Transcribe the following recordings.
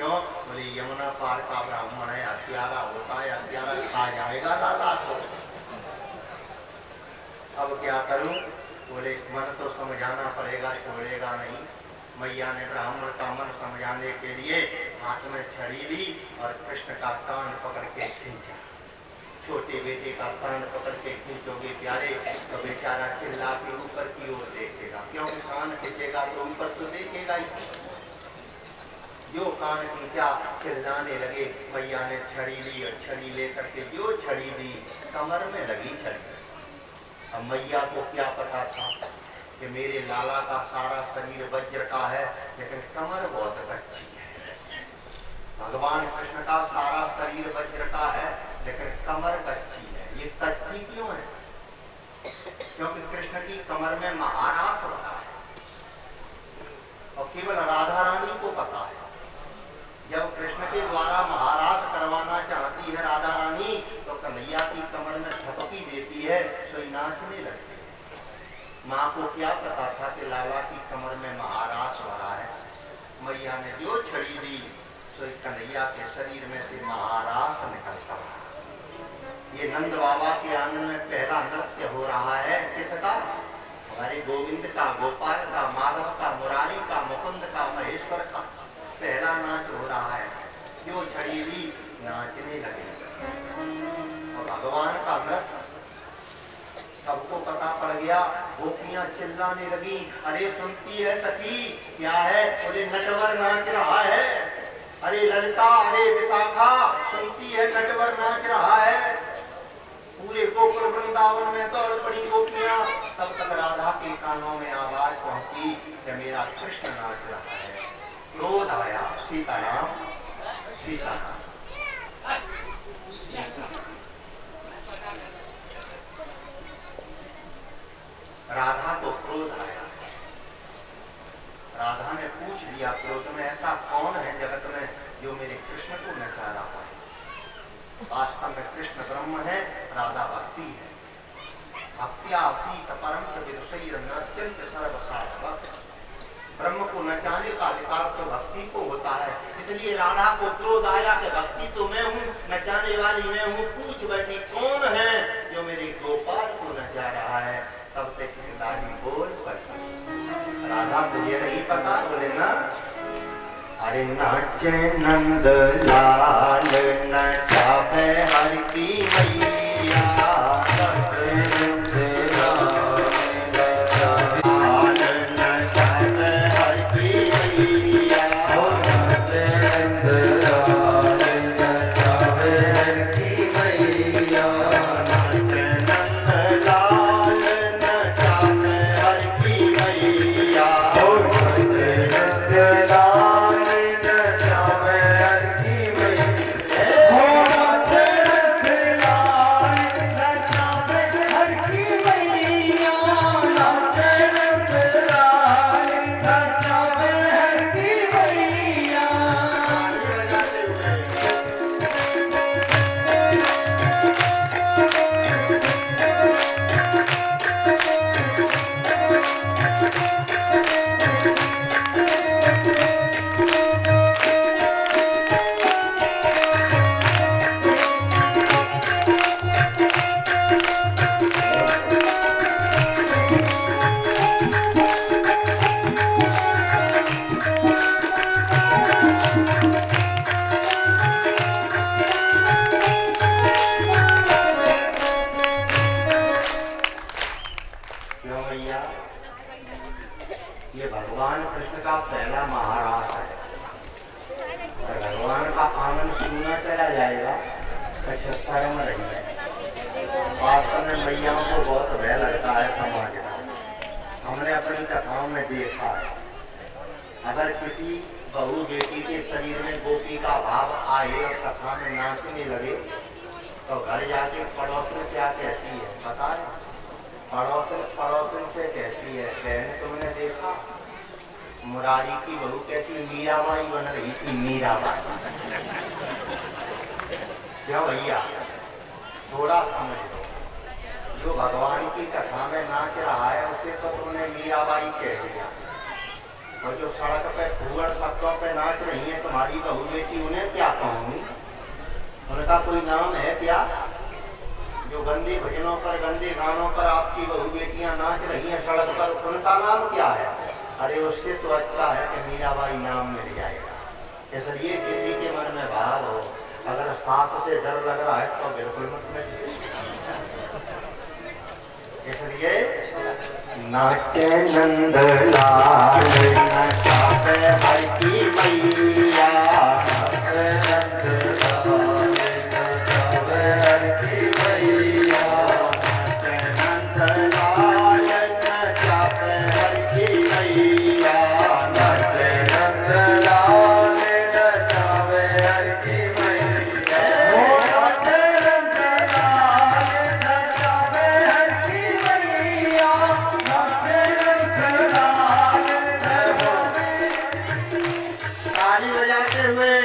क्यों? बोले यमुना पार का ब्राह्मण है, हत्यारा होता है, हत्यारा खा जाएगा लाला को। अब क्या करूं? बोले मन तो समझाना पड़ेगा, छोड़ेगा नहीं। मैया ने ब्राह्मण का मन समझाने के लिए हाथ में छड़ी ली और कृष्ण का कान पकड़ के खींचा। छोटे बेटे का कान पकड़ के खींचोगे प्यारे तो बेचारा चिल्ला के ऊपर की ओर देखेगा, क्योंकि कान खींचेगा तो ऊपर तो देखेगा ही। जो कान खींचा चिल्लाने लगे। मैया ने छड़ी ली और छड़ी लेकर के जो छड़ी दी कमर में लगी छड़ी। अब मैया को क्या पता था कि मेरे लाला का सारा शरीर वज्र का है लेकिन कमर बहुत कच्ची है। भगवान कृष्ण का सारा शरीर वज्र का है लेकिन कमर कच्ची है। ये कच्ची क्यों है? क्योंकि कृष्ण की कमर में महारास रहा है और केवल राधा रानी को पता है। जब कृष्ण के द्वारा महारास करवाना चाहती है राधा रानी तो कन्हैया की कमर में झपकी देती है तो नाचने लगती है। माँ को क्या पता था कि लाला की कमर में महारास भरा है। मैया ने जो छड़ी दी तो कन्हैया के शरीर में से महारास निकलता है। ये नंद बाबा के आंगन में पहला नृत्य हो रहा है। किसका? हमारे गोविंद का, गोपाल का, माधव का, मुरारी का, मुकुंद का, महेश्वर का पहला नाच हो रहा है। जो छड़ी ली नाचने लगे और भगवान का नृत्य सबको पता पड़ गया। गोपियां चिल्लाने लगी, अरे सुनती है सखी क्या है? बोले नटवर नाच रहा है। अरे ललिता, अरे विशाखा, सुनती है नटवर नाच रहा है। पूरे गोकुल वृंदावन में दौड़ पड़ी गोपियां। तब तक राधा के कानों में आवाज पहुंची कि मेरा कृष्ण नाच रहा है। क्रोध आया। सीताराम, सीताराम, राधा को क्रोध आया। राधा ने पूछ लिया क्रोध में ऐसा कौन है जगत में जो मेरे कृष्ण को नचा रहा है? वास्तव में कृष्ण ब्रह्म है, राधा भक्ति है। भक्त्या सीत परम विदुषैर नृत्यंत सर्वसाधक। ब्रह्म को नचाने का अधिकार तो भक्ति को होता है। इसलिए राधा को क्रोध आया कि भक्ति तो मैं हूँ, नचाने वाली मैं हूँ। पूछ बैठी कौन है जो मेरे गोपाल को नचा रहा है? तब तक लाली बोल पड़ी, राधा तुझे नहीं पता? बोले ना। अरे नाचे नंद लाल नचावे हर की मैया, नाचे नंद लाल नचावे हर की मैया, नाचे नंद लाल नचावे हर की मैया, नाचे नंद लाल नचावे हर की मैया, नाचे नंद लाल ये भगवान कृष्ण का पहला महारास है। और भगवान का आनंद सुनना चला जाएगा तो शर्म रही है। वास्तव में मैयाओं को बहुत भय लगता है समाज में। हमने अपनी कथाओं में देखा है, अगर किसी बहू बेटी के शरीर में गोपी का भाव आए और कथा में नाचने लगे तो घर जाके पड़ोसन क्या कहती है पता है? पड़ोसन से कहती है, बहन तुमने देखा मुरारी की बहू कैसी मीराबाई बन रही थी? मीराबाई। क्यों भैया? थोड़ा समझ लो, जो भगवान की कथा में नाच रहा है उसे तो तुमने मीराबाई कह दिया। और जो सड़क पे फूहड़ शब्दों पे नाच रही है तुम्हारी बहू बेटी, उन्हें क्या कहूँ? उनका कोई नाम है क्या? जो गंदी भजनों पर, गंदे गानों पर आपकी बहू बेटियां नाच रही हैं सड़क पर, उनका नाम क्या है? अरे उससे तो अच्छा है कि मीराबाई नाम मिल जाएगा। इसलिए किसी के मन में भाव हो, अगर सास से डर लग रहा है तो बिल्कुल मत मिलिए। इसलिए नाचे नंद लाल नचावे हर की मैया, नाचे नंद लाल नचावे हर की मैया, नाचे नंद लाल नचावे हर की मैया, नाचे नंद लाल नचावे हर की मैया, नाचे नंद लाल नचावे हर की मैया, नाचे नंद लाल नचावे। ताली बजाते हुए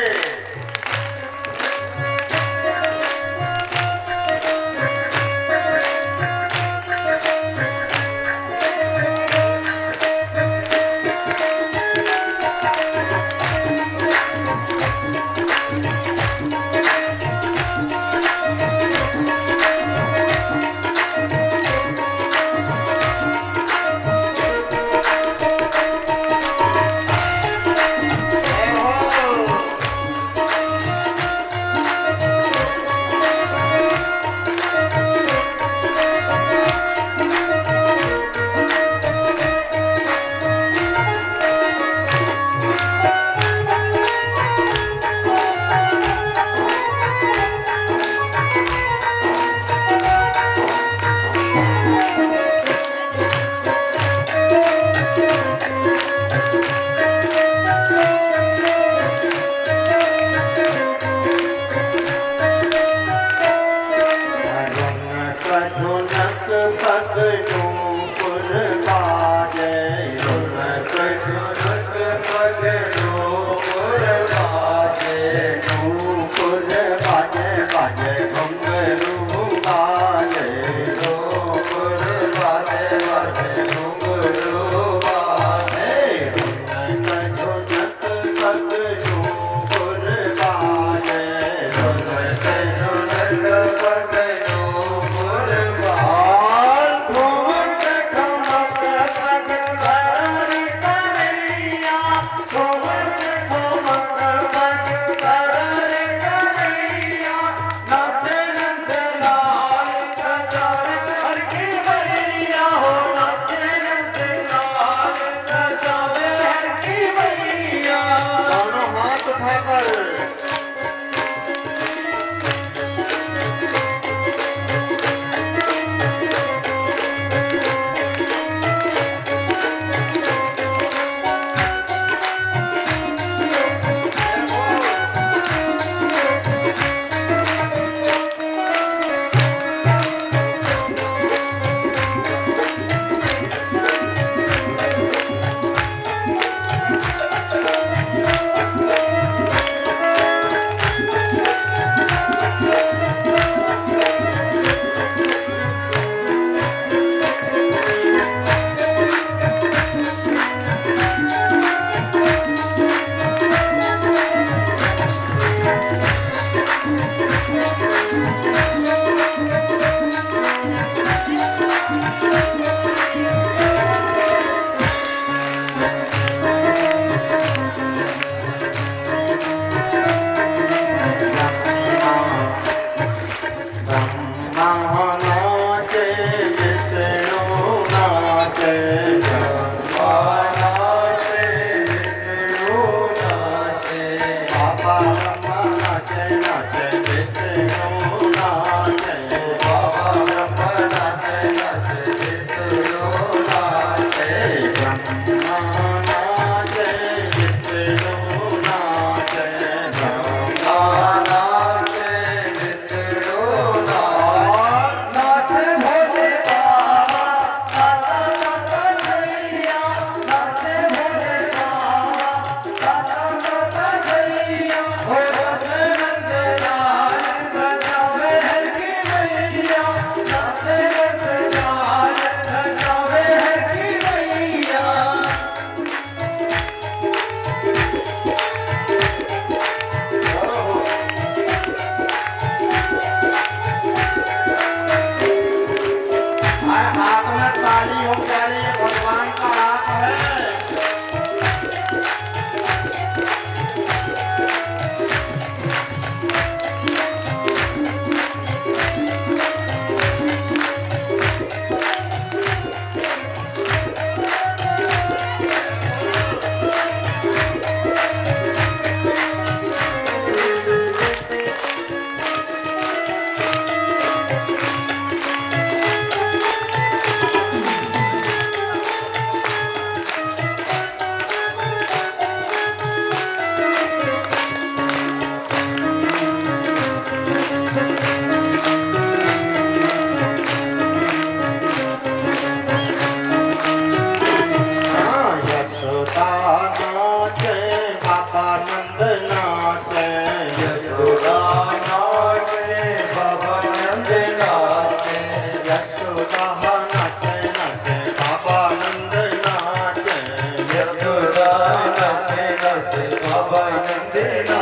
नंदना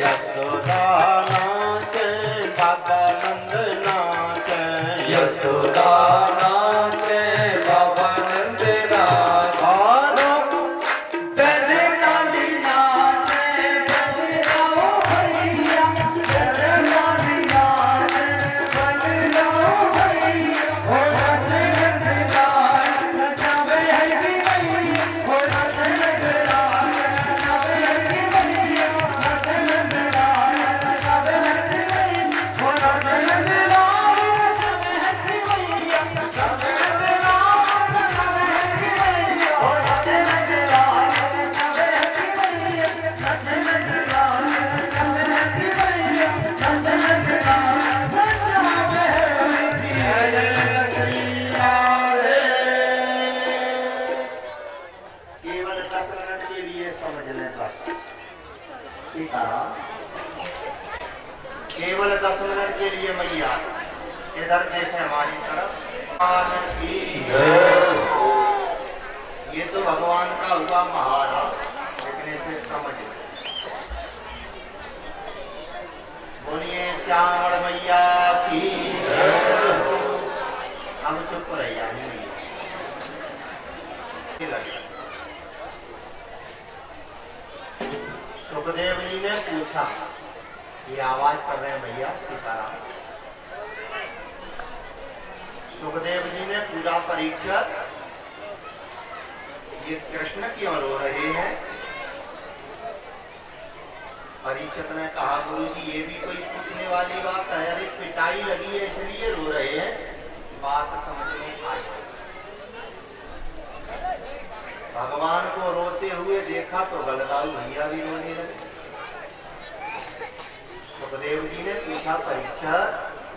यशोदा नाचे बाबा नंद नाचे यशोदा नाचे बाबा नंद नाचे और तेरे काली नाचे बलराओ भैया तेरे काली नाचे बलराओ भैया हो नाचे नंदना नचावे है कि नहीं हो नाचे नंदना नचावे है कि नहीं नाचे नंदना नचावे है कि नहीं हो नाचे नंदना नचावे है कि नहीं नाचे नंदना नचावे है कि नहीं हो नाचे नंदना नचावे है कि नहीं नाचे नंदना नचावे है कि नहीं नाचे नंदना नचावे है कि केवल 10 मिनट के लिए समझ लें बस। सीताराम केवल 10 मिनट के लिए मैया इधर देखें हमारी तरफ। भगवान की ये तो भगवान का हुआ महाराज, लेकिन इसे समझ लें। बोलिए चावड़ मैया की। हम चुप रह जाएंगे। सुखदेव जी ने पूछा, ये आवाज कर रहे हैं भैया सीताराम। सुखदेव जी ने पूरा परीक्षक, ये कृष्ण क्यों रो रहे हैं? परीक्षक ने कहा गुरु जी ये भी कोई पूछने वाली बात है, अरे पिटाई लगी है इसलिए रो रहे हैं। बात समझ में आई। भगवान को रोते हुए देखा तो बलदाऊ भैया भी रोने लगे। सुखदेव जी ने पूछा परीक्षक,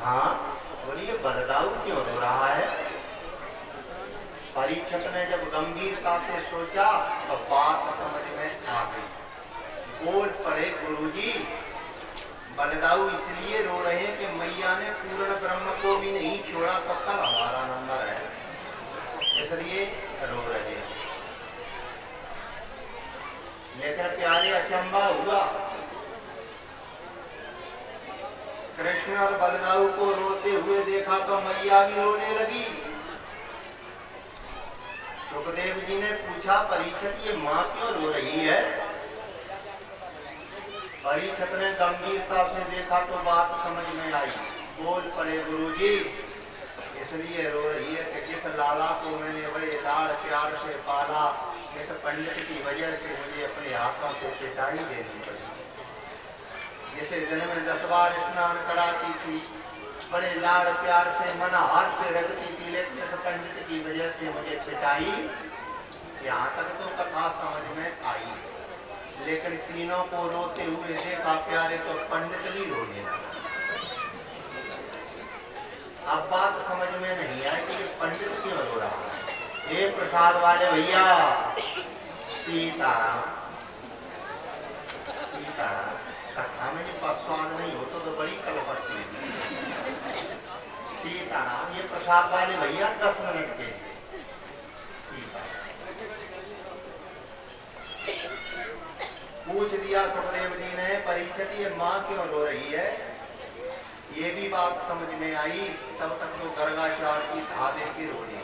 हाँ बोलिए बलदाऊ क्यों रो रहा है? परीक्षक ने जब गंभीरता से सोचा तो बात समझ में आ गई। बोल पड़े गुरुजी, बलदाऊ इसलिए रो रहे हैं कि मैया ने पूर्ण ब्रह्म को भी नहीं छोड़ा, तो कल हमारा नंबर है, इसलिए रो रहे हैं। लेकिन प्यारे अचंबा हुआ, कृष्ण और बलदाऊ को रोते हुए देखा तो मैया भी रोने लगी। सुखदेव जी ने पूछा परीक्षक ये माँ क्यों रो रही है? परीक्षक ने गंभीरता से देखा तो बात समझ में आई। बोल पड़े गुरुजी, इसलिए रो रही है कि जिस लाला को मैंने बड़े लाड़ प्यार से पाला, इस पंडित की वजह से मुझे अपने हाथों से पिटाई देनी पड़ी। जिसे दिन में 10 बार स्नान कराती थी, बड़े लाड़ प्यार से मना हाथ से रखती थी, लेकिन इस पंडित की वजह से मुझे पिटाई। यहाँ तक तो कथा समझ में आई, लेकिन तीनों को रोते हुए देखा प्यारे तो पंडित भी रोने लगा। अब बात समझ में नहीं आई कि ये पंडित क्यों रो रहा है। ये प्रसाद वाले भैया सीताराम, सीताराम कथा में ये स्वाद नहीं होता तो बड़ी कलपति है। सीताराम ये प्रसाद वाले भैया 10 मिनट के। पूछ दिया सुखदेव जी ने परीक्षक ये माँ क्यों रो रही है? ये भी बात समझ में आई। तब तक तो गर्गाचार की धादे की रो रही।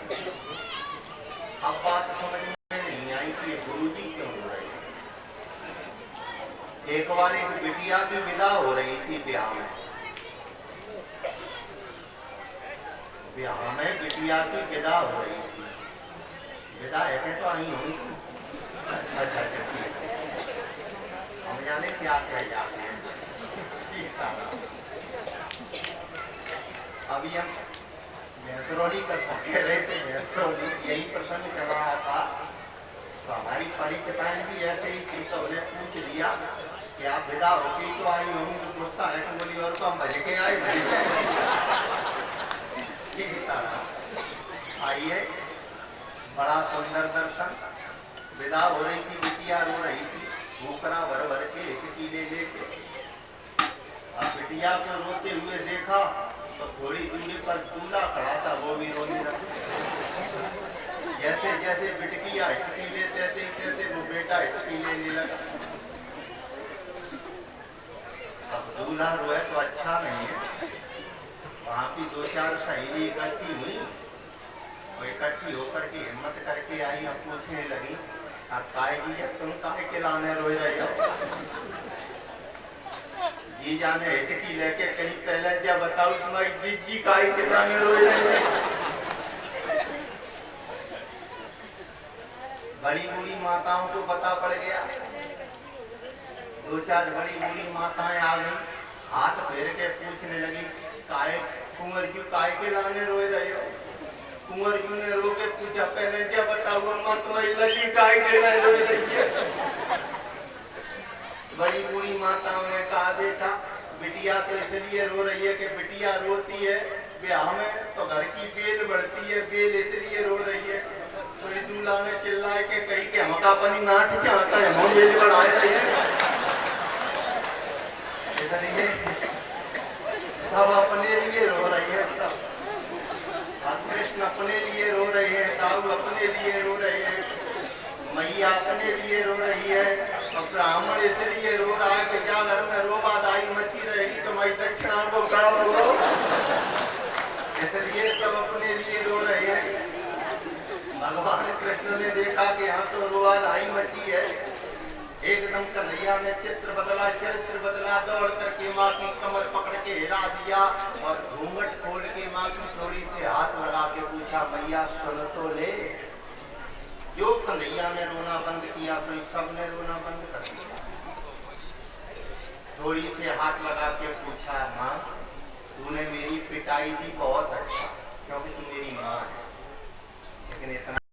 अब बात समझ में नहीं आई कि गुरुजी क्यों रो रहे हैं। एक बार एक बिटिया की विदा हो रही थी ब्याह में। ब्याह में बिटिया की विदा हो रही थी। विदा है तो नहीं हुई थी। अच्छा ठीक है, हम जाने क्या कह जाते हैं। अभी हम मेहसरोली का कह रहे थे, मेहसरोली यही प्रसंग चल रहा था, तो हमारी परिचिताएं भी ऐसे ही थी, तो उन्हें पूछ लिया कि आप विदा होती तो आई होंगी, तो गुस्सा है तो बोली और तो हम भरे के आए। आइए, बड़ा सुंदर दर्शन। विदा हो रही थी, बिटिया रो रही थी, भूखरा भर भर के एक कीले लेके। अब बिटिया को रोते हुए देखा तो थोड़ी दूरी पर दूल्हा खड़ा था, वो भी रोने लगा। जैसे जैसे बिटकिया हिचकी ले तैसे तैसे वो बेटा हिचकी लेने लगा। दूल्हा रोए तो अच्छा नहीं है। वहाँ की 2-4 सहेली इकट्ठी हुई, वो इकट्ठी होकर के हिम्मत करके आई और पूछने लगी, काहे जी तुम काहे के लाने रोए रहे हो? जी जाने हिचकी लेके कहीं पहले क्या बताओ तुम्हारी जी काहे के लाने रोए रहे हो? बड़ी बूढ़ी माताओं को पता पड़ गया। 2-4 बड़ी बूढ़ी माताएं आ गई, हाथ फेर के पूछने लगी, काहे कुंवर जी काहे के लाने रोए रहे हो? कुंवर जी ने रो के पूछा, पहले क्या बताओ अम्मा तुम्हारी लगी काहे के लाने रोए रही है? बड़ी बूढ़ी माताओं ने कहा, बेटा बिटिया तो इसलिए रो रही है कि बिटिया रोती है ब्याह में तो घर की बेल बढ़ती है, बेल इसलिए रो रही है। तो इस दूल्हा ने चिल्लाए के कहीं के हमका अपनी नाट चाहता है, हम बेल बढ़ाए रहे हैं। इसलिए सब अपने लिए रो रही है, सब कृष्ण अपने लिए रो रहे हैं, दाऊ अपने लिए रो रहे हैं, मैया अपने लिए रो रही है, और ब्राह्मण इसलिए रो रहा है कि क्या घर में रोबादाई मची रहेगी तो मैं दक्षिणा को क्या रो। इसलिए सब अपने लिए रो रहे हैं। भगवान कृष्ण ने देखा कि यहाँ तो रोबादाई मची है, एकदम कन्हैया ने चित्र बदला, चरित्र बदला, दौड़ करके माँ की कमर पकड़ के हिला दिया और घूंघट खोल के माँ की थोड़ी से हाथ लगा के पूछा, मैया सुन तो ले। जो कन्हैया ने रोना बंद किया तो सबने रोना बंद कर दिया। थोड़ी से हाथ लगा के पूछा, माँ तूने मेरी पिटाई दी बहुत अच्छा, क्योंकि तू मेरी माँ है, लेकिन इतना